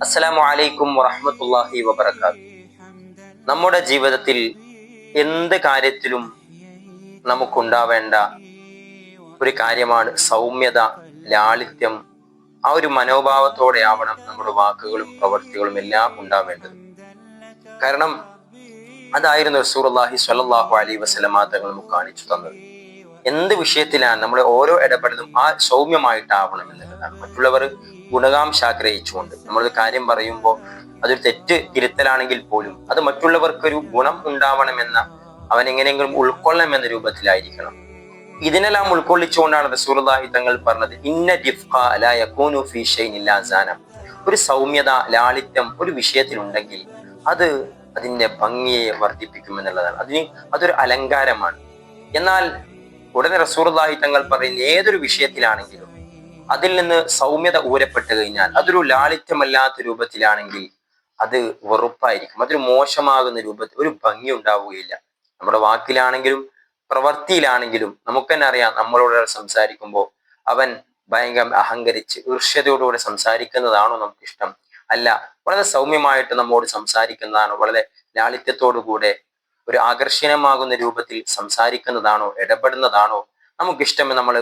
അസ്സലാമു അലൈക്കും വറഹ്മത്തുള്ളാഹി വബറകാതുഹു. നമ്മുടെ ജീവിതത്തിൽ എന്ത് കാര്യത്തിലും നമുക്കുണ്ടാവേണ്ട ഒരു കാര്യമാണ് സൗമ്യത, ലാളിത്യം. ആ ഒരു മനോഭാവത്തോടെ ആവണം നമ്മുടെ വാക്കുകളും പ്രവൃത്തികളും എല്ലാം ഉണ്ടാവേണ്ടത്. കാരണം അതായിരുന്നു റസൂലുള്ളാഹി സ്വല്ലല്ലാഹു അലൈഹി വസല്ലമ തങ്ങൾ നമുക്ക് കാണിച്ചു തന്നത്. എന്ത് വിഷയത്തിലാണ് നമ്മുടെ ഓരോ ഇടപെടലും ആ സൗമ്യമായിട്ടാവണം എന്നുള്ളതാണ്. മറ്റുള്ളവർ ഗുണകാംക്ഷ ആഗ്രഹിച്ചുകൊണ്ട് നമ്മളൊരു കാര്യം പറയുമ്പോൾ അതൊരു തെറ്റ് തിരുത്തലാണെങ്കിൽ പോലും അത് മറ്റുള്ളവർക്കൊരു ഗുണം ഉണ്ടാവണമെന്ന, അവൻ എങ്ങനെയെങ്കിലും ഉൾക്കൊള്ളണമെന്ന രൂപത്തിലായിരിക്കണം. ഇതിനെല്ലാം ഉൾക്കൊള്ളിച്ചുകൊണ്ടാണ് റസൂലുള്ളാഹി തങ്ങൾ പറഞ്ഞത്, ഇന്ന റിഫ്ഖ ലാ യകൂനു ഫീ ഷൈഇൻ ഇല്ലാ സാന. ഒരു സൗമ്യത, ലാളിത്യം ഒരു വിഷയത്തിലുണ്ടെങ്കിൽ അത് അതിന്റെ ഭംഗിയെ വർദ്ധിപ്പിക്കുമെന്നുള്ളതാണ്. അതൊരു അലങ്കാരമാണ്. എന്നാൽ ഉടനെ റസൂലുള്ളാഹി തങ്ങൾ പറയുന്ന ഏതൊരു വിഷയത്തിലാണെങ്കിലും അതിൽ നിന്ന് സൗമ്യത ഊരപ്പെട്ട് കഴിഞ്ഞാൽ, അതൊരു ലാളിത്യമല്ലാത്ത രൂപത്തിലാണെങ്കിൽ അത് വെറുപ്പായിരിക്കും. അതൊരു മോശമാകുന്ന രൂപത്തിൽ ഒരു ഭംഗി ഉണ്ടാവുകയില്ല. നമ്മുടെ വാക്കിലാണെങ്കിലും പ്രവൃത്തിയിലാണെങ്കിലും നമുക്ക് തന്നെ അറിയാം, നമ്മളോട് സംസാരിക്കുമ്പോൾ അവൻ ഭയങ്കര അഹങ്കരിച്ച് ഈർഷ്യതയോടുകൂടെ സംസാരിക്കുന്നതാണോ നമുക്കിഷ്ടം? അല്ല, വളരെ സൗമ്യമായിട്ട് നമ്മോട് സംസാരിക്കുന്നതാണോ? വളരെ ലാളിത്യത്തോടുകൂടെ ഒരു ആകർഷണീയമാകുന്ന രൂപത്തിൽ സംസാരിക്കുന്നതാണോ, ഇടപെടുന്നതാണോ നമുക്കിഷ്ടമെന്ന് നമ്മൾ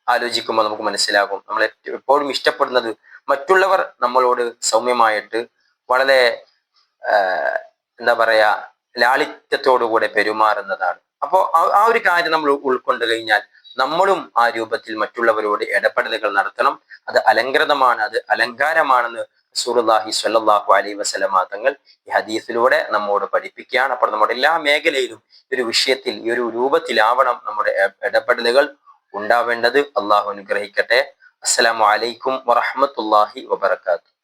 ആലോചിക്കുമ്പോൾ നമുക്ക് മനസ്സിലാകും. നമ്മൾ എപ്പോഴും ഇഷ്ടപ്പെടുന്നത് മറ്റുള്ളവർ നമ്മളോട് സൗമ്യമായിട്ട് വളരെ എന്താ പറയാ ലാളിത്യത്തോടുകൂടെ പെരുമാറുന്നതാണ്. അപ്പോൾ ആ ഒരു കാര്യം നമ്മൾ ഉൾക്കൊണ്ട് കഴിഞ്ഞാൽ നമ്മളും ആ രൂപത്തിൽ മറ്റുള്ളവരോട് ഇടപെടലുകൾ നടത്തണം. അത് അലങ്കൃതമാണ്, അത് അലങ്കാരമാണെന്ന് റസൂലുള്ളാഹി സ്വല്ലല്ലാഹു അലൈഹി വസല്ലമ തങ്ങൾ ഈ ഹദീസിലൂടെ നമ്മോട് പഠിപ്പിക്കുകയാണ്. അപ്പോൾ നമ്മുടെ എല്ലാ മേഖലയിലും ഈ ഒരു വിഷയത്തിൽ, ഈ ഒരു രൂപത്തിലാവണം നമ്മുടെ ഇടപെടലുകൾ ഉണ്ടാവേണ്ടത്. അള്ളാഹു അനുഗ്രഹിക്കട്ടെ. അസ്സലാമു അലൈക്കും വറഹ്മത്തുള്ളാഹി വബറകാതുഹു.